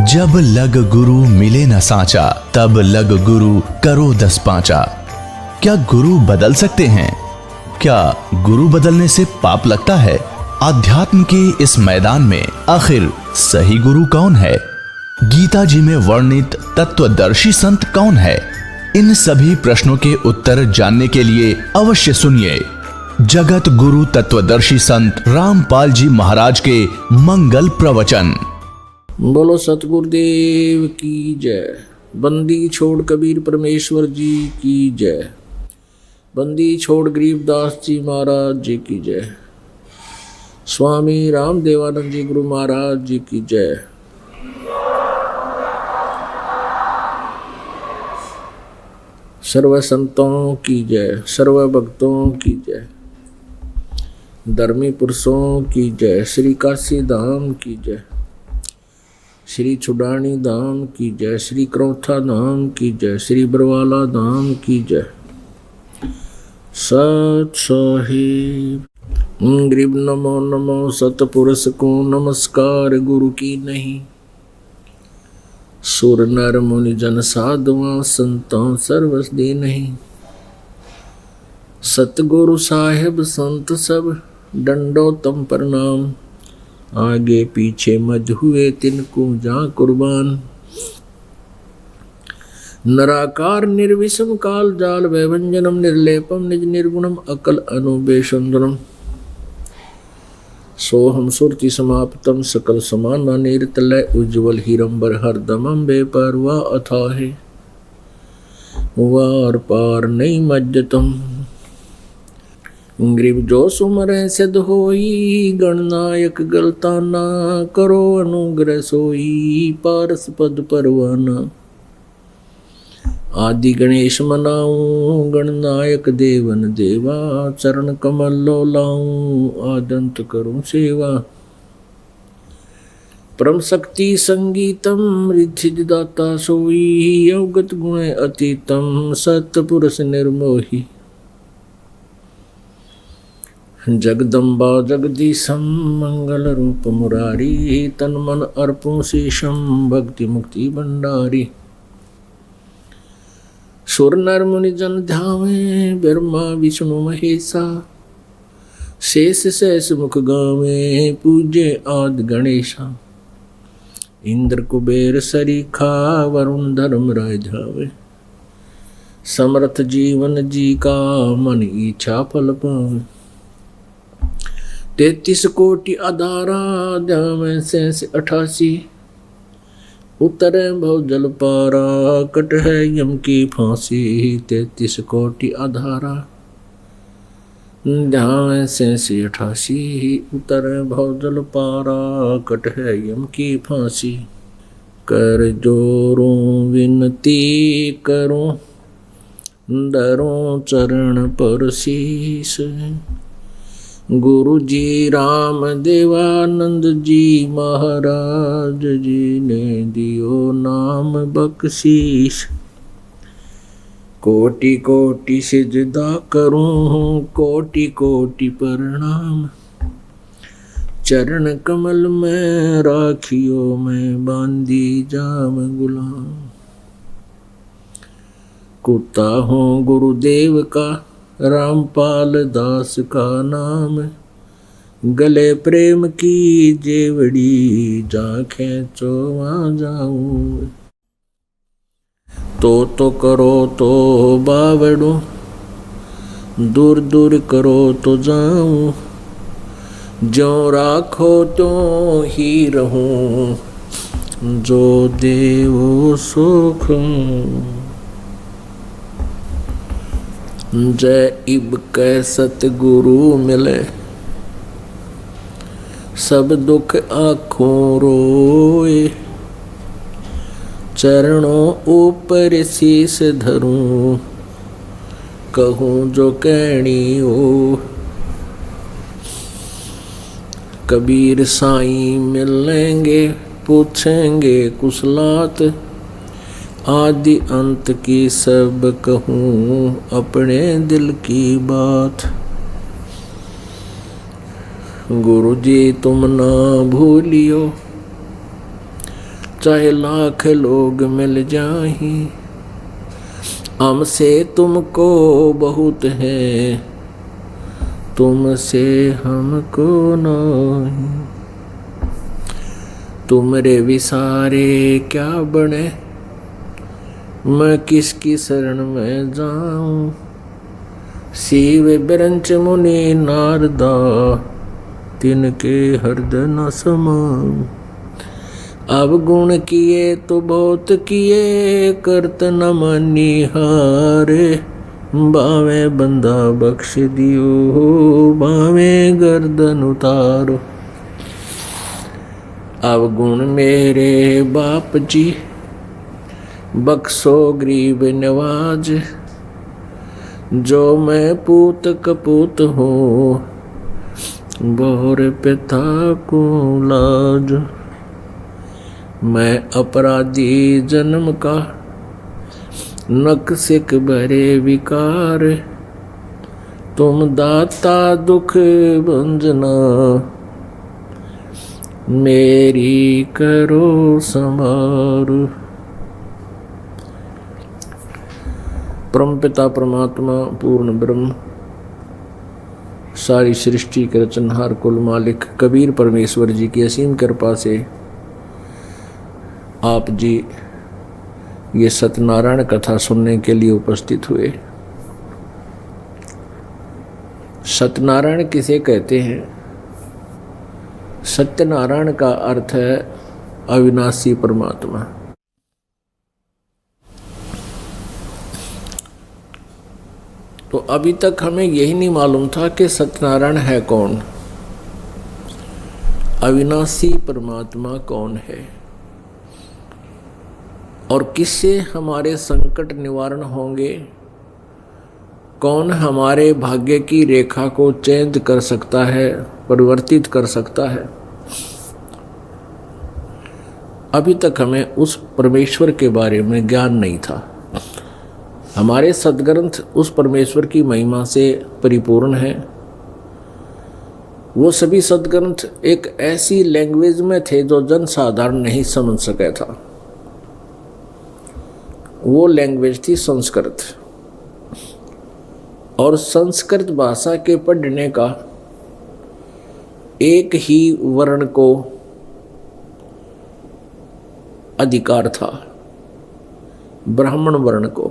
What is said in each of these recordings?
जब लग गुरु मिले न साचा, तब लग गुरु करो 10 पांचा। क्या गुरु बदल सकते हैं? क्या गुरु बदलने से पाप लगता है? आध्यात्म के इस मैदान में आखिर सही गुरु कौन है? गीता जी में वर्णित तत्वदर्शी संत कौन है? इन सभी प्रश्नों के उत्तर जानने के लिए अवश्य सुनिए जगत गुरु तत्वदर्शी संत रामपाल जी महाराज के मंगल प्रवचन। बोलो सतगुरुदेव की जय। बंदी छोड़ कबीर परमेश्वर जी की जय। बंदी छोड़ गरीबदास जी महाराज जी की जय। स्वामी रामदेवानंद जी गुरु महाराज जी की जय। सर्व संतों की जय, सर्व भक्तों की जय, धर्मी पुरुषों की जय, श्री काशी धाम की जय, श्री छुडानी धाम की जय, श्री क्रौथा धाम की जय, श्री बरवाला धाम की जय। सत साहिब गरीब नमो नमो सतपुरुष को नमस्कार गुरु की नहीं। सुर नर मुनि जन साधुआ संतों सर्वस दे नहीं। सतगुरु साहिब संत सब डंडो तम प्रणाम। आगे पीछे मज हुए तिनको जा कुर्बान। नराकार निर्विषम काल जाल वैभंजनम निर्लेपम निज निर्गुणम अकल अनुबेशंदनम। सोहम सुरति समाप्तम सकल समाना निर्तलय उज्ज्वल हिरंबर हरदमम बेपरवा अथाहे। वार पार नहीं मज्जतम। ग्रीब जो सुमर सिद्ध होई गणनायक गलताना। करो अनुग्रह सोई पारस पद परवाना। आदि गणेश मनाऊं गणनायक देवन देवा। चरण कमल लो लाऊं आदंत करूं सेवा। परम शक्ति संगीतम रिद्धि दाता सोई। अवगत गुण अतीतम सतपुरुष निर्मोही। जगदम्बा जगदीशम मंगल रूप मुरारी। तन मन अर्पों शेषम भक्ति मुक्ति भंडारी। सुर नर मुनि जन ध्यावे ब्रह्मा विष्णु महेशा। शेष शेष मुख गावे पूजे आदि गणेशा। इंद्र कुबेर सरीखा वरुण धर्म राय जावे। समर्थ जीवन जी का मन इच्छा फल पावे। 33 कोटि आधारा ध्यान से 88। उतरे भव जल पारा कट है यम की फांसी। 33 कोटि आधारा ध्यान से 88। उतरे भव जल पारा कट है यम की फांसी। कर जोरूं विनती करूं डरों चरण पर शीस। गुरु जी राम देवानंद जी महाराज जी ने दियो नाम बख्शीश। कोटि कोटि सिजदा करूं कोटि कोटि प्रणाम। चरण कमल में राखियो मैं बांधी जाम गुलाम। कुत्ता हूँ गुरुदेव का रामपाल दास का नाम। गले प्रेम की जेवड़ी जा खेचो आ जाऊं। तो करो तो बावड़ो दूर दूर करो तो जाऊं। जो राखो तो ही रहूं जो देवो सुख। जय इब कै सतगुरु मिले सब दुख आँखों रोए। चरणों ऊपर शीस धरूं कहूँ जो कहनी हो। कबीर साईं मिलेंगे पूछेंगे कुशलात। आदि अंत की सब कहूँ अपने दिल की बात। गुरु जी तुम ना भूलियो चाहे लाख लोग मिल जाही, हमसे तुमको बहुत है, तुमसे हमको नहीं। तुमरे विसारे क्या बने, मैं किसकी शरण में जाऊं। शिव बिरंच मुनि नारदा, तिनके हृदय न समाऊं। अब गुण किए तो बहुत किए, करत न मानी हारे। बावे बंदा बख्श दियो, बावे गर्दन उतारो। अब गुण मेरे बाप जी, बख्शो गरीब नवाज। जो मैं पूत कपूत हूँ, बोर पिता को लाज। मैं अपराधी जन्म का, नक्सिक भरे विकार। तुम दाता दुख भंजना, मेरी करो संभार। परमपिता परमात्मा पूर्ण ब्रह्म, सारी सृष्टि के रचनहार कुल मालिक कबीर परमेश्वर जी की असीम कृपा से आप जी ये सत्यनारायण कथा सुनने के लिए उपस्थित हुए। सत्यनारायण किसे कहते हैं? सत्यनारायण का अर्थ है अविनाशी परमात्मा। तो अभी तक हमें यही नहीं मालूम था कि सत्यनारायण है कौन, अविनाशी परमात्मा कौन है, और किससे हमारे संकट निवारण होंगे। कौन हमारे भाग्य की रेखा को चेंज कर सकता है, परिवर्तित कर सकता है। अभी तक हमें उस परमेश्वर के बारे में ज्ञान नहीं था। हमारे सद्ग्रंथ उस परमेश्वर की महिमा से परिपूर्ण है। वो सभी सद्ग्रंथ एक ऐसी लैंग्वेज में थे जो जन साधारण नहीं समझ सका था। वो लैंग्वेज थी संस्कृत, और संस्कृत भाषा के पढ़ने का एक ही वर्ण को अधिकार था, ब्राह्मण वर्ण को।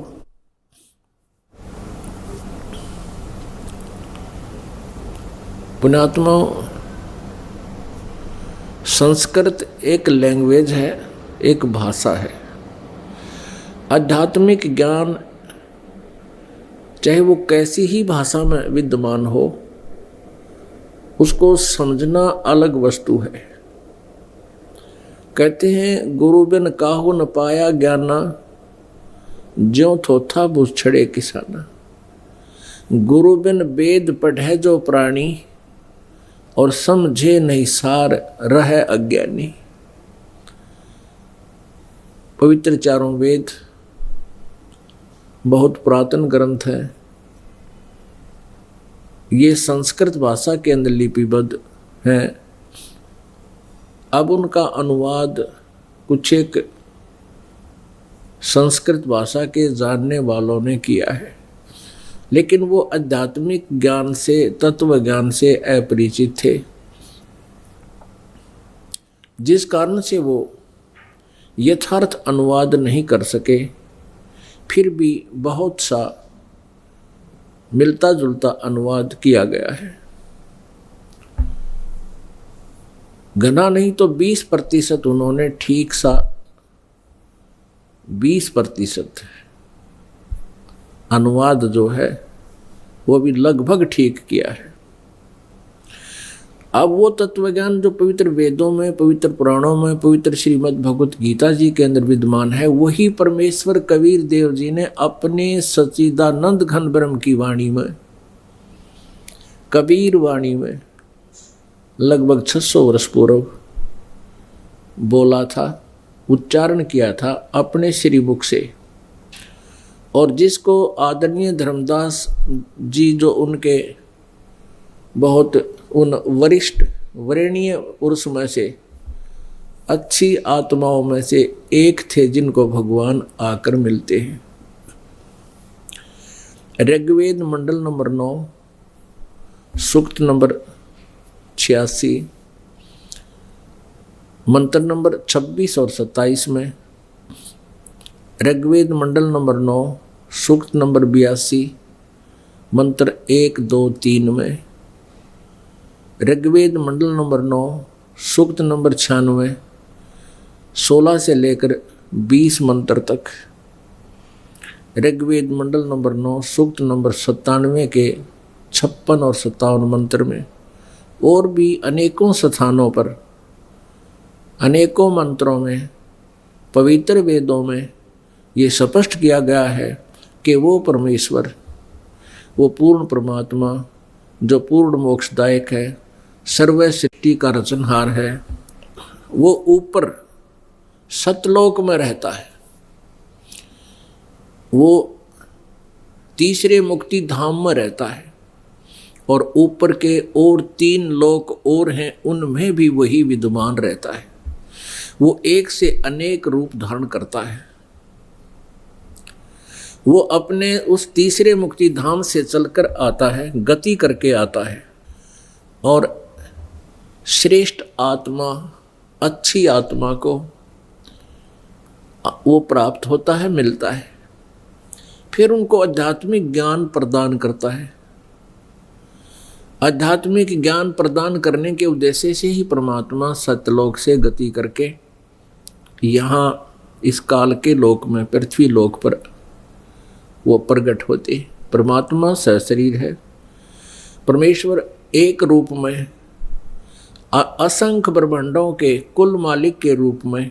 पुण्यात्मा, संस्कृत एक लैंग्वेज है, एक भाषा है। आध्यात्मिक ज्ञान चाहे वो कैसी ही भाषा में विद्यमान हो, उसको समझना अलग वस्तु है। कहते हैं गुरु बिन काहू न पाया ज्ञाना, ज्यों थोथा बुछड़े किसाना। गुरु बिन वेद पढ़े जो प्राणी, और समझे नहीं सार रहे अज्ञानी। पवित्र चारों वेद बहुत पुरातन ग्रंथ है। ये संस्कृत भाषा के अंदर लिपिबद्ध हैं। अब उनका अनुवाद कुछ एक संस्कृत भाषा के जानने वालों ने किया है, लेकिन वो आध्यात्मिक ज्ञान से, तत्व ज्ञान से अपरिचित थे, जिस कारण से वो यथार्थ अनुवाद नहीं कर सके। फिर भी बहुत सा मिलता जुलता अनुवाद किया गया है। घना नहीं तो 20% उन्होंने ठीक सा 20% अनुवाद जो है वो भी लगभग ठीक किया है। अब वो तत्वज्ञान जो पवित्र वेदों में, पवित्र पुराणों में, पवित्र श्रीमद् भगवत गीता जी के अंदर विद्यमान है, वही परमेश्वर कबीर देव जी ने अपने सच्चिदानंद घन ब्रह्म की वाणी में, कबीर वाणी में लगभग 600 वर्ष पूर्व बोला था, उच्चारण किया था अपने श्री मुख से। और जिसको आदरणीय धर्मदास जी, जो उनके बहुत उन वरिष्ठ वरणीय पुरुष में से अच्छी आत्माओं में से एक थे जिनको भगवान आकर मिलते हैं। ऋग्वेद मंडल नंबर 9 सूक्त नंबर 86 मंत्र नंबर 26 और 27 में, ऋग्वेद मंडल नंबर 9 सूक्त नंबर 82 मंत्र 1, 2, 3 में, ऋग्वेद मंडल नंबर 9 सूक्त नंबर 96 16 से लेकर 20 मंत्र तक, ऋग्वेद मंडल नंबर 9 सूक्त नंबर 97 के 56 और 57 मंत्र में, और भी अनेकों स्थानों पर अनेकों मंत्रों में पवित्र वेदों में ये स्पष्ट किया गया है कि वो परमेश्वर, वो पूर्ण परमात्मा जो पूर्ण मोक्षदायक है, सर्व सृष्टि का रचनहार है, वो ऊपर सतलोक में रहता है। वो तीसरे मुक्ति धाम में रहता है और ऊपर के और 3 लोक और हैं, उनमें भी वही विद्यमान रहता है। वो एक से अनेक रूप धारण करता है। वो अपने उस तीसरे मुक्ति धाम से चलकर आता है, गति करके आता है, और श्रेष्ठ आत्मा, अच्छी आत्मा को वो प्राप्त होता है, मिलता है। फिर उनको आध्यात्मिक ज्ञान प्रदान करता है। आध्यात्मिक ज्ञान प्रदान करने के उद्देश्य से ही परमात्मा सतलोक से गति करके यहाँ इस काल के लोक में, पृथ्वी लोक पर वो प्रकट होते। परमात्मा सशरीर है। परमेश्वर एक रूप में असंख्य ब्रह्मांडों के कुल मालिक के रूप में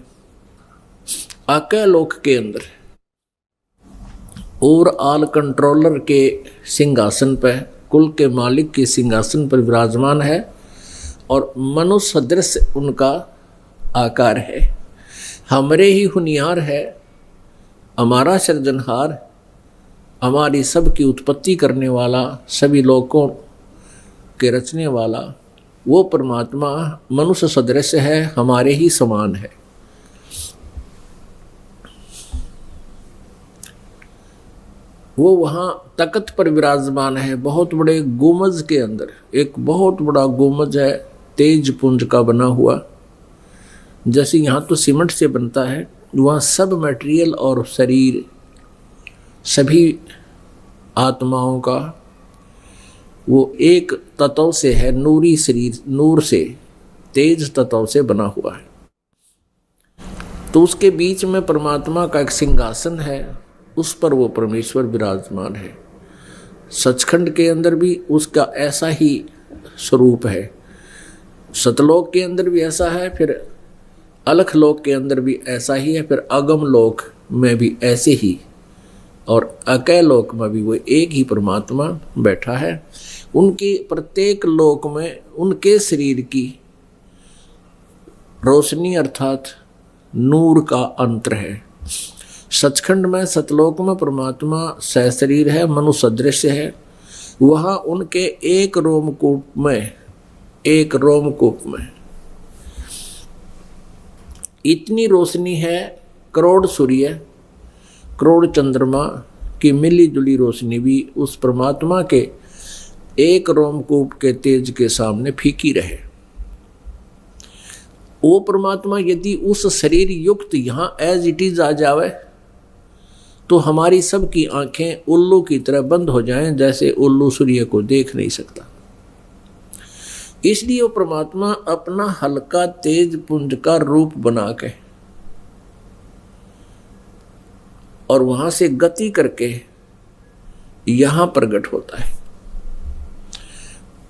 अकय लोक के अंदर और ऑल कंट्रोलर के सिंहासन पर, कुल के मालिक के सिंहासन पर विराजमान है, और मनुष्य सदृश उनका आकार है। हमारे ही हुनियार है, हमारा सृजनहार, हमारी सब की उत्पत्ति करने वाला, सभी लोकों के रचने वाला वो परमात्मा मनुष्य सदृश है, हमारे ही समान है। वो वहाँ तख्त पर विराजमान है, बहुत बड़े गुंबज के अंदर। एक बहुत बड़ा गुंबज है, तेज पुंज का बना हुआ। जैसे यहाँ तो सीमेंट से बनता है, वहाँ सब मटेरियल और शरीर सभी आत्माओं का वो एक तत्व से है, नूरी शरीर, नूर से, तेज तत्व से बना हुआ है। तो उसके बीच में परमात्मा का एक सिंहासन है, उस पर वो परमेश्वर विराजमान है। सचखंड के अंदर भी उसका ऐसा ही स्वरूप है, सतलोक के अंदर भी ऐसा है, फिर अलख लोक के अंदर भी ऐसा ही है, फिर अगम लोक में भी ऐसे ही, और अकय लोक में भी वो एक ही परमात्मा बैठा है। उनकी प्रत्येक लोक में उनके शरीर की रोशनी अर्थात नूर का अंतर है। सचखंड में, सतलोक में परमात्मा सहशरीर है, मनुष्य सदृश है। वहाँ उनके एक रोमकूप में इतनी रोशनी है, करोड़ सूर्य, करोड़ चंद्रमा की मिली जुली रोशनी भी उस परमात्मा के एक रोमकूप के तेज के सामने फीकी रहे। वो परमात्मा यदि उस शरीर युक्त यहाँ एज इट इज आ जावे तो हमारी सब की आंखें उल्लू की तरह बंद हो जाएं, जैसे उल्लू सूर्य को देख नहीं सकता। इसलिए वो परमात्मा अपना हल्का तेज पुंज का रूप बना के और वहां से गति करके यहां प्रकट होता है।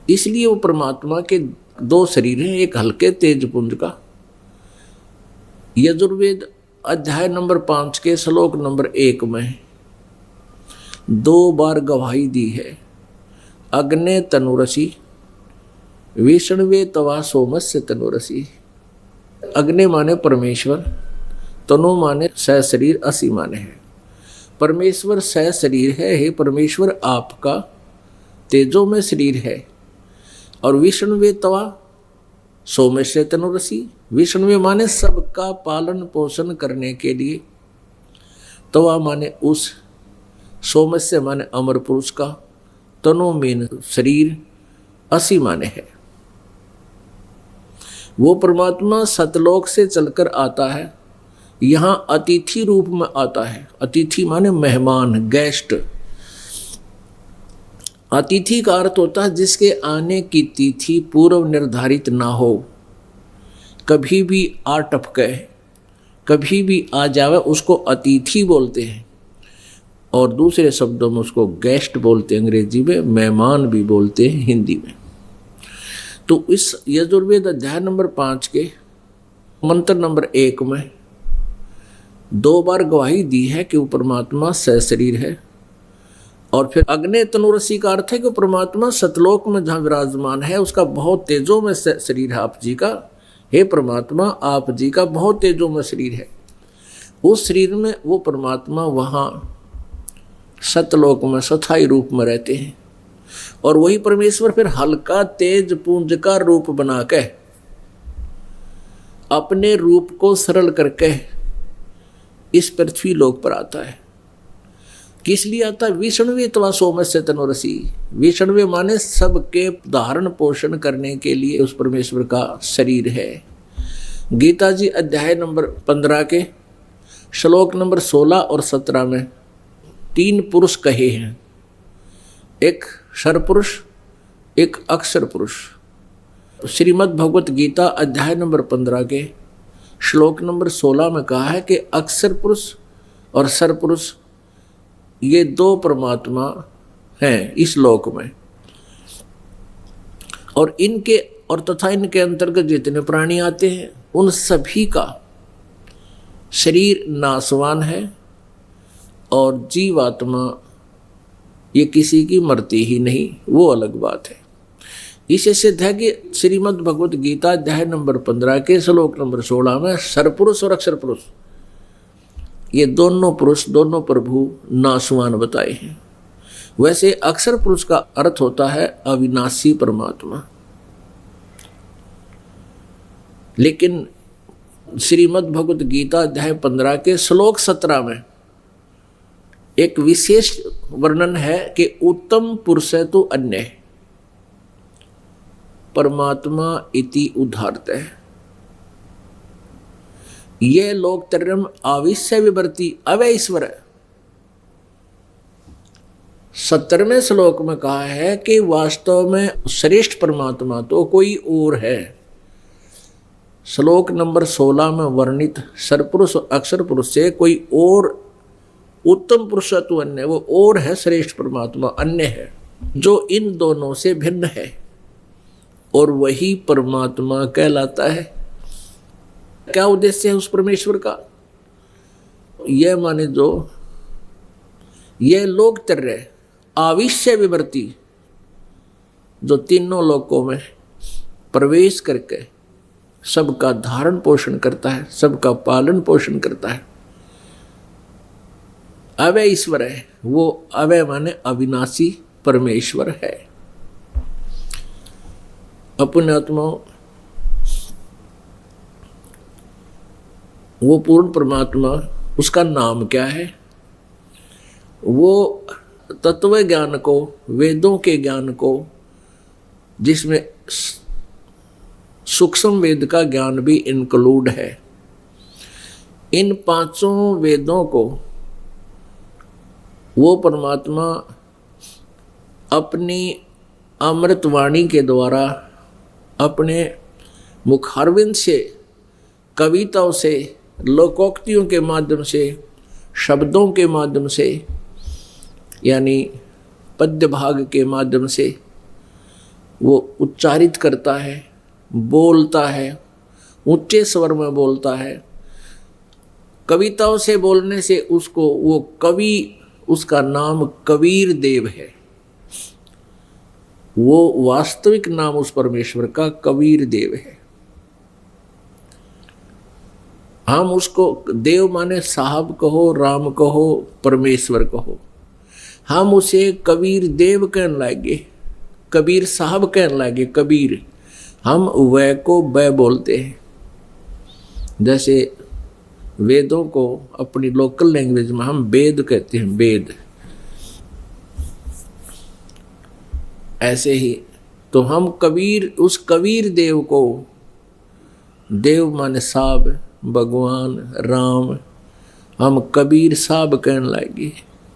इसलिए वो परमात्मा के 2 शरीर हैं, एक हल्के तेज पुंज का। यजुर्वेद अध्याय नंबर 5 के श्लोक नंबर 1 में 2 बार गवाही दी है, अग्ने तनुरसी विष्णुवे तवा सोमस्य तनुरसी। अग्नि माने परमेश्वर, तनु माने सहशरीर, असी माने है। परमेश्वर सहशरीर है, हे परमेश्वर आपका तेजो में शरीर है, और विष्णुवे तवा सोमेश्य तनुरसी, विष्णु माने सबका पालन पोषण करने के लिए, तवा माने उस, सोमस्य माने अमर पुरुष का, तनु मीन शरीर, असी माने है। वो परमात्मा सतलोक से चलकर आता है, यहां अतिथि रूप में आता है। अतिथि माने मेहमान, गेस्ट। अतिथि का अर्थ होता है जिसके आने की तिथि पूर्व निर्धारित ना हो, कभी भी आ टपके, कभी भी आ जावे, उसको अतिथि बोलते हैं। और दूसरे शब्दों में उसको गेस्ट बोलते हैं, अंग्रेजी में मेहमान भी बोलते हैं, हिंदी में। तो इस यजुर्वेद अध्याय नंबर 5 के मंत्र नंबर 1 में 2 बार गवाही दी है कि वो परमात्मा सशरीर है। और फिर अग्नि तनुरसी का अर्थ है कि परमात्मा सतलोक में जहाँ विराजमान है, उसका बहुत तेजों में शरीर है आप जी का। हे परमात्मा, आप जी का बहुत तेजों में शरीर है। उस शरीर में वो परमात्मा वहाँ सतलोक में सथाई रूप में रहते हैं। और वही परमेश्वर फिर हल्का तेज पुंज का रूप बना के अपने रूप को सरल करके इस पृथ्वी लोक पर आता है। किस लिए आता है? विष्णुवे तवा सोमस्य तनुरसी। विष्णुवे माने सबके धारण पोषण करने के लिए उस परमेश्वर का शरीर है। गीता जी अध्याय नंबर 15 के श्लोक नंबर 16 और 17 में 3 पुरुष कहे हैं, एक क्षर पुरुष, एक अक्षर पुरुष। श्रीमद् भगवत गीता अध्याय नंबर 15 के श्लोक नंबर 16 में कहा है कि अक्षर पुरुष और क्षर पुरुष ये 2 परमात्मा हैं इस लोक में। और इनके और तथा इनके अंतर्गत जितने प्राणी आते हैं उन सभी का शरीर नाशवान है और जीवात्मा ये किसी की मरती ही नहीं, वो अलग बात है। इसे सिद्ध है कि श्रीमद् भगवत गीता अध्याय नंबर 15 के श्लोक नंबर 16 में सरपुरुष और अक्षर पुरुष ये दोनों पुरुष, दोनों प्रभु नाशवान बताए हैं। वैसे अक्षर पुरुष का अर्थ होता है अविनाशी परमात्मा, लेकिन श्रीमद् भगवत गीता अध्याय 15 के श्लोक 17 में एक विशेष वर्णन है कि उत्तम पुरुष है तो अन्य है, परमात्मा इति उदाहरत है। ये लोक तरम आविश्य विवर्ती अवय ईश्वर है। 17वें श्लोक में कहा है कि वास्तव में श्रेष्ठ परमात्मा तो कोई और है। श्लोक नंबर 16 में वर्णित सरपुरुष और अक्षर पुरुष से कोई और उत्तम पुरुष तो अन्य, वो और है श्रेष्ठ परमात्मा, अन्य है जो इन दोनों से भिन्न है और वही परमात्मा कहलाता है। क्या उद्देश्य है उस परमेश्वर का? यह माने जो यह लोकत्रय आविश्य विवर्ती, जो तीनों लोकों में प्रवेश करके सबका धारण पोषण करता है, सबका पालन पोषण करता है, अवय ईश्वर है। वो अवय माने अविनाशी परमेश्वर है। अपने आत्मा वो पूर्ण परमात्मा, उसका नाम क्या है? वो तत्व ज्ञान को, वेदों के ज्ञान को, जिसमें सूक्ष्म वेद का ज्ञान भी इंक्लूड है, इन 5 वेदों को वो परमात्मा अपनी अमृतवाणी के द्वारा, अपने मुखारविंद से, कविताओं से, लोकोक्तियों के माध्यम से, शब्दों के माध्यम से, यानी पद्य भाग के माध्यम से वो उच्चारित करता है, बोलता है, ऊंचे स्वर में बोलता है। कविताओं से बोलने से उसको वो कवि, उसका नाम कबीर देव है। वो वास्तविक नाम उस परमेश्वर का कबीर देव है। हम उसको देव माने साहब कहो, राम कहो, परमेश्वर कहो, हम उसे कबीर देव कहने लगे, कबीर साहब कहने लगे, कबीर। हम वै को बै बोलते हैं, जैसे वेदों को अपनी लोकल लैंग्वेज में हम वेद कहते हैं, वेद। ऐसे ही तो हम कबीर, उस कबीर देव को, देव माने साहब, भगवान राम, हम कबीर साहब कहने लगे,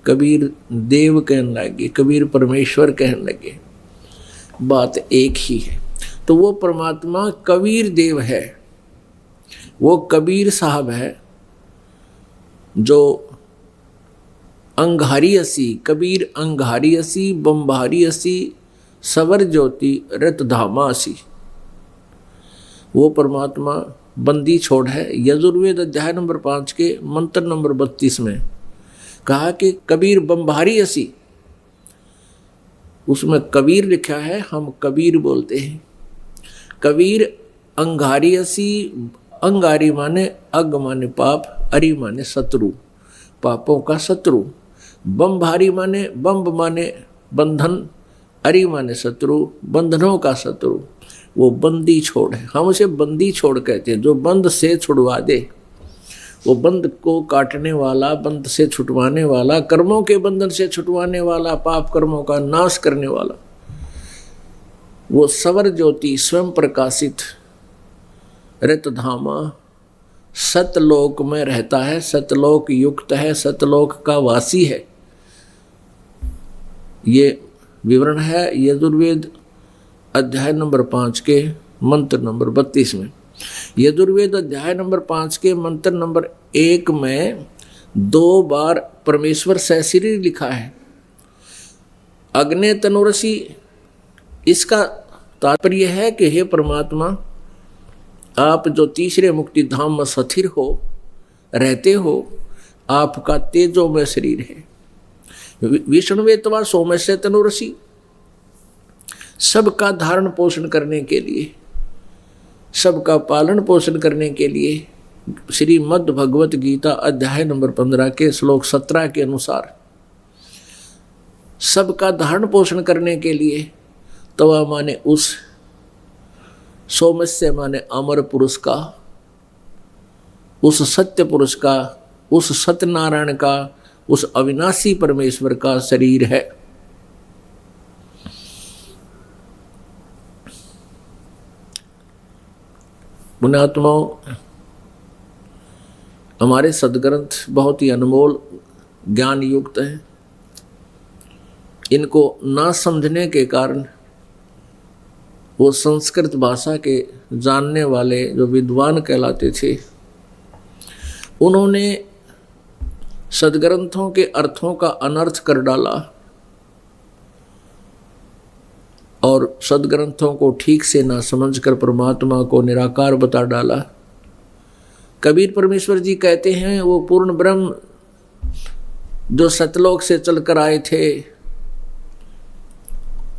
कबीर देव कहने लगे, कबीर परमेश्वर कहने लगे। बात एक ही है। तो वो परमात्मा कबीर देव है, वो कबीर साहब है जो अंगारी असी, कबीर अंगारी असी, बम्बारी असी, सवर ज्योति रत धामा असी। वो परमात्मा बंदी छोड़ है। यजुर्वेद अध्याय नंबर 5 के मंत्र नंबर 32 में कहा कि कबीर बम्बारी असी, उसमें कबीर लिखा है, हम कबीर बोलते हैं। कबीर अंगारी असी, अंगारी माने अग माने पाप, अरि माने शत्रु, पापों का शत्रु। बम्बारी माने बम्ब माने बंधन, अरि माने शत्रु, बंधनों का शत्रु। वो बंदी छोड़ है, हम उसे बंदी छोड़ कहते हैं, जो बंद से छुड़वा दे। वो बंद को काटने वाला, बंद से छुटवाने वाला, कर्मों के बंधन से छुटवाने वाला, पाप कर्मों का नाश करने वाला। वो सवर ज्योति स्वयं प्रकाशित रतधामा सतलोक में रहता है, सतलोक युक्त है, सतलोक का वासी है। ये विवरण है यजुर्वेद अध्याय नंबर 5 के मंत्र नंबर 32 में। यजुर्वेद अध्याय नंबर 5 के मंत्र नंबर 1 में 2 बार परमेश्वर सहस्री लिखा है। अग्ने तनुरसी, इसका तात्पर्य है कि हे परमात्मा, आप जो तीसरे मुक्ति धाम में स्थिर हो, रहते हो, आपका तेजो में शरीर है। विष्णुवेतवा सोमे से तनुरसी, सबका धारण पोषण करने के लिए, सबका पालन पोषण करने के लिए श्रीमद् भगवत गीता अध्याय नंबर 15 के श्लोक 17 के अनुसार सबका धारण पोषण करने के लिए तवा माने उस, सोमस्य माने अमर पुरुष का, उस सत्य पुरुष का, उस सत्यनारायण का, उस अविनाशी परमेश्वर का शरीर है। पुण्यात्माओं, हमारे सदग्रंथ बहुत ही अनमोल ज्ञान युक्त हैं। इनको ना समझने के कारण वो संस्कृत भाषा के जानने वाले जो विद्वान कहलाते थे, उन्होंने सदग्रंथों के अर्थों का अनर्थ कर डाला और सदग्रंथों को ठीक से ना समझकर परमात्मा को निराकार बता डाला। कबीर परमेश्वर जी कहते हैं वो पूर्ण ब्रह्म जो सतलोक से चलकर आए थे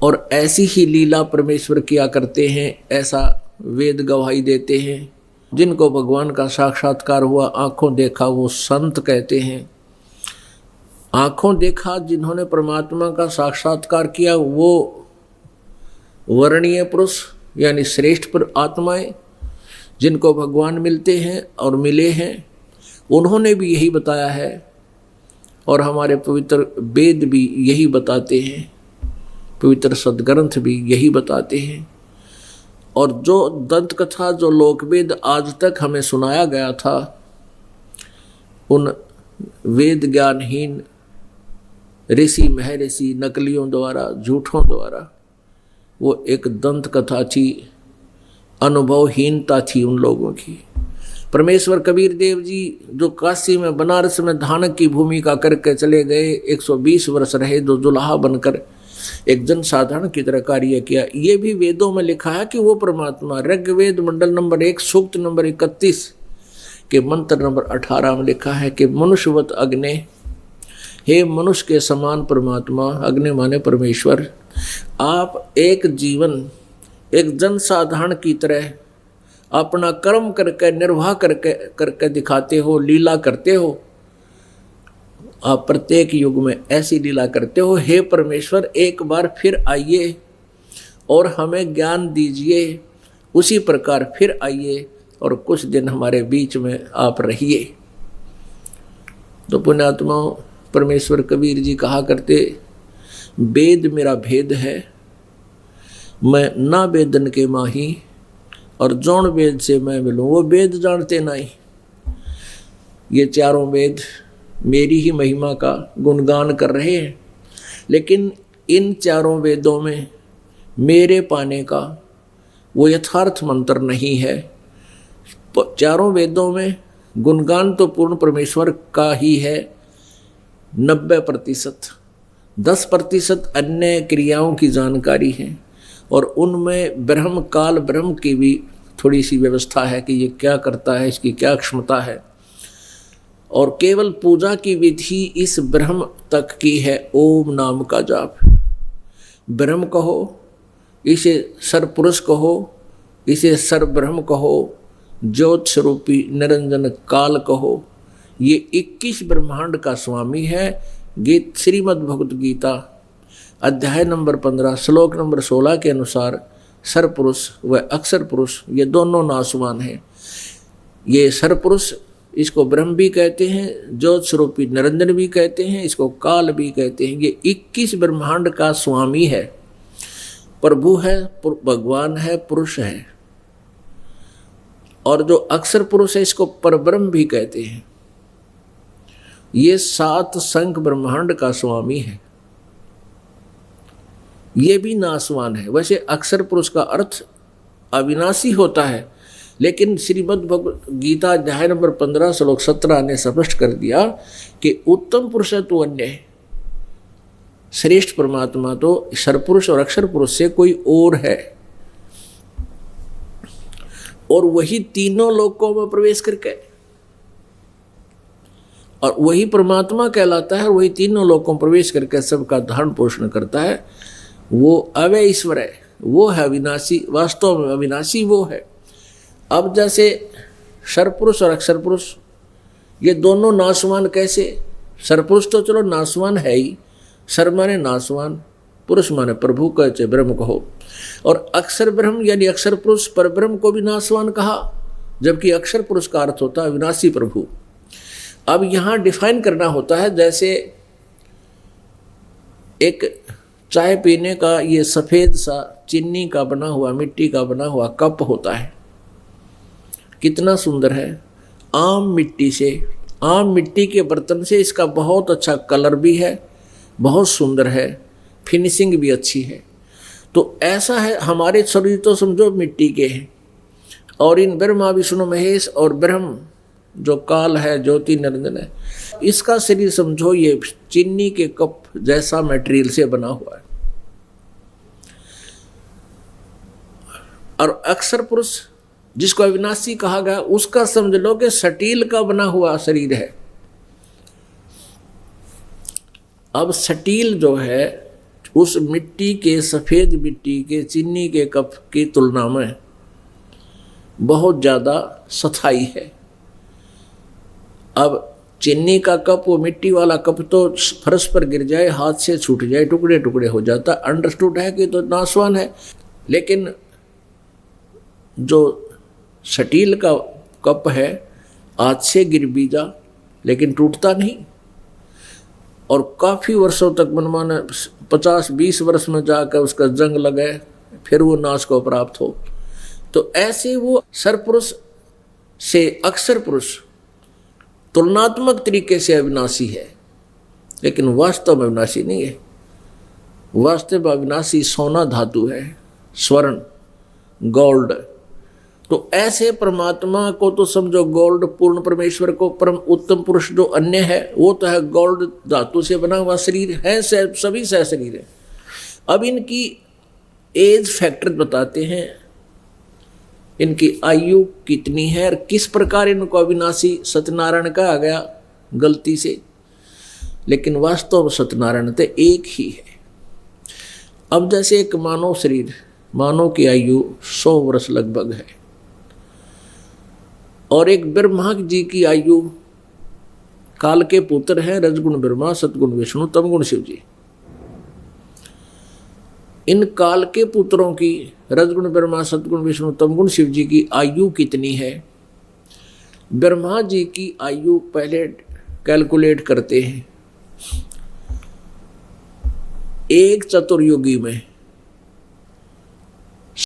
और ऐसी ही लीला परमेश्वर किया करते हैं, ऐसा वेद गवाही देते हैं। जिनको भगवान का साक्षात्कार हुआ, आंखों देखा, वो संत कहते हैं। आंखों देखा जिन्होंने परमात्मा का साक्षात्कार किया, वो वर्णीय पुरुष यानी श्रेष्ठ आत्माएं जिनको भगवान मिलते हैं और मिले हैं, उन्होंने भी यही बताया है और हमारे पवित्र वेद भी यही बताते हैं, पवित्र सदग्रंथ भी यही बताते हैं। और जो दंत कथा, जो लोकवेद आज तक हमें सुनाया गया था, उन वेद ज्ञानहीन ऋषि महर्षि नकलियों द्वारा, झूठों द्वारा, वो एक दंत कथा थी, अनुभवहीनता थी उन लोगों की। परमेश्वर कबीर देव जी जो काशी में, बनारस में धानक की भूमिका करके चले गए, 120 वर्ष रहे, जो जुलाहा बनकर एक जन साधारण की तरह कार्य किया। ये भी वेदों में लिखा है कि वो परमात्मा, ऋग्वेद मंडल नंबर 1 सूक्त नंबर 31 के मंत्र नंबर 18 में लिखा है कि मनुष्यवत अग्ने, हे मनुष्य के समान परमात्मा, अग्नि माने परमेश्वर, आप एक जीवन, एक जन साधारण की तरह अपना कर्म करके, निर्वाह करके दिखाते हो, लीला करते हो। आप प्रत्येक युग में ऐसी लीला करते हो। हे परमेश्वर, एक बार फिर आइए और हमें ज्ञान दीजिए उसी प्रकार फिर आइए और कुछ दिन हमारे बीच में आप रहिए। तो पुण्यात्माओं, परमेश्वर कबीर जी कहा करते, वेद मेरा भेद है, मैं ना वेदन के माही, और जौन वेद से मैं मिलूं वो वेद जानते नहीं। ये चारों वेद मेरी ही महिमा का गुणगान कर रहे हैं, लेकिन इन चारों वेदों में मेरे पाने का वो यथार्थ मंत्र नहीं है। चारों वेदों में गुणगान तो पूर्ण परमेश्वर का ही है 90%, 10% अन्य क्रियाओं की जानकारी है, और उनमें ब्रह्म काल ब्रह्म की भी थोड़ी सी व्यवस्था है कि ये क्या करता है, इसकी क्या क्षमता है। और केवल पूजा की विधि इस ब्रह्म तक की है, ओम नाम का जाप। ब्रह्म कहो, इसे सर्वपुरुष कहो, इसे सर्वब्रह्म कहो, ज्योत स्वरूपी निरंजन काल कहो। ये 21 ब्रह्मांड का स्वामी है। गीत श्रीमद् भगवत गीता अध्याय नंबर 15 श्लोक नंबर 16 के अनुसार सर्वपुरुष व अक्षर पुरुष ये दोनों नासवान हैं। ये सर्वपुरुष इसको ब्रह्म भी कहते हैं, ज्योत स्वरूपी निरंजन भी कहते हैं, इसको काल भी कहते हैं। ये 21 ब्रह्मांड का स्वामी है, प्रभु है, भगवान है, पुरुष है। और जो अक्षर पुरुष है इसको परब्रह्म भी कहते हैं। ये 7 संख ब्रह्मांड का स्वामी है, ये भी नासवान है। वैसे अक्षर पुरुष का अर्थ अविनाशी होता है, लेकिन श्रीमद् भगवत गीता अध्याय नंबर 15 श्लोक 17 ने स्पष्ट कर दिया कि उत्तम पुरुष तो अन्य है, श्रेष्ठ परमात्मा तो सर्वपुरुष और अक्षर पुरुष से कोई और है, और वही तीनों लोकों में प्रवेश करके, और वही परमात्मा कहलाता है, और वही तीनों लोकों में प्रवेश करके सबका धारण पोषण करता है। वो अव्यय ईश्वर है, वो है अविनाशी, वास्तव में अविनाशी वो है। अब जैसे सर्वपुरुष और अक्षर पुरुष ये दोनों नासवान कैसे? सर्वपुरुष तो चलो नासवान है ही, सर्व माने नासवान, पुरुष माने प्रभु कहते ब्रह्म कहो, और अक्षर ब्रह्म यानी अक्षर पुरुष पर ब्रह्म को भी नासवान कहा, जबकि अक्षर पुरुष का अर्थ होता है विनाशी प्रभु। अब यहाँ डिफाइन करना होता है, जैसे एक चाय पीने का ये सफ़ेद सा चीनी का बना हुआ, मिट्टी का बना हुआ कप होता है, कितना सुंदर है। आम मिट्टी से, आम मिट्टी के बर्तन से इसका बहुत अच्छा कलर भी है, बहुत सुंदर है, फिनिशिंग भी अच्छी है। तो ऐसा है हमारे शरीर तो समझो मिट्टी के हैं, और इन ब्रह्मा विष्णु महेश और ब्रह्म जो काल है, ज्योति निरंजन है, इसका शरीर समझो ये चीनी के कप जैसा मटेरियल से बना हुआ है। और अक्षर पुरुष जिसको अविनाशी कहा गया, उसका समझ लो कि स्टील का बना हुआ शरीर है। अब स्टील जो है उस मिट्टी के, सफ़ेद मिट्टी के चीनी के कप की तुलना में बहुत ज़्यादा स्थायी है। अब चीनी का कप, वो मिट्टी वाला कप तो फर्श पर गिर जाए, हाथ से छूट जाए, टुकड़े टुकड़े हो जाता, अंडरस्टूड है कि तो नासवान है। लेकिन जो स्टील का कप है, हाथ से गिर भी जा लेकिन टूटता नहीं, और काफ़ी वर्षों तक मनमाना 50-20 वर्ष में जाकर उसका जंग लगे, फिर वो नाश को प्राप्त हो। तो ऐसे वो सर्वपुरुष से अक्षर पुरुष तुलनात्मक तरीके से अविनाशी है, लेकिन वास्तव में अविनाशी नहीं है। वास्तव में अविनाशी सोना धातु है, स्वर्ण, गोल्ड। तो ऐसे परमात्मा को तो समझो गोल्ड, पूर्ण परमेश्वर को परम उत्तम पुरुष जो अन्य है वो तो है गोल्ड धातु से बना हुआ शरीर है, सभी सह शरीर है। अब इनकी एज फैक्टर बताते हैं, इनकी आयु कितनी है और किस प्रकार इनको अविनाशी सत्यनारायण कहा गया गलती से, लेकिन वास्तव में सत्यनारायण तो एक ही है। अब जैसे एक मानव शरीर, मानव की आयु 100 वर्ष लगभग है, और एक ब्रह्मा जी की आयु, काल के पुत्र हैं रजगुण ब्रह्मा, सतगुण विष्णु, तमगुण शिव जी, इन काल के पुत्रों की रजगुण ब्रह्मा सतगुण विष्णु तमगुण शिव जी की आयु कितनी है? ब्रह्मा जी की आयु पहले कैलकुलेट करते हैं। एक चतुर्युगी में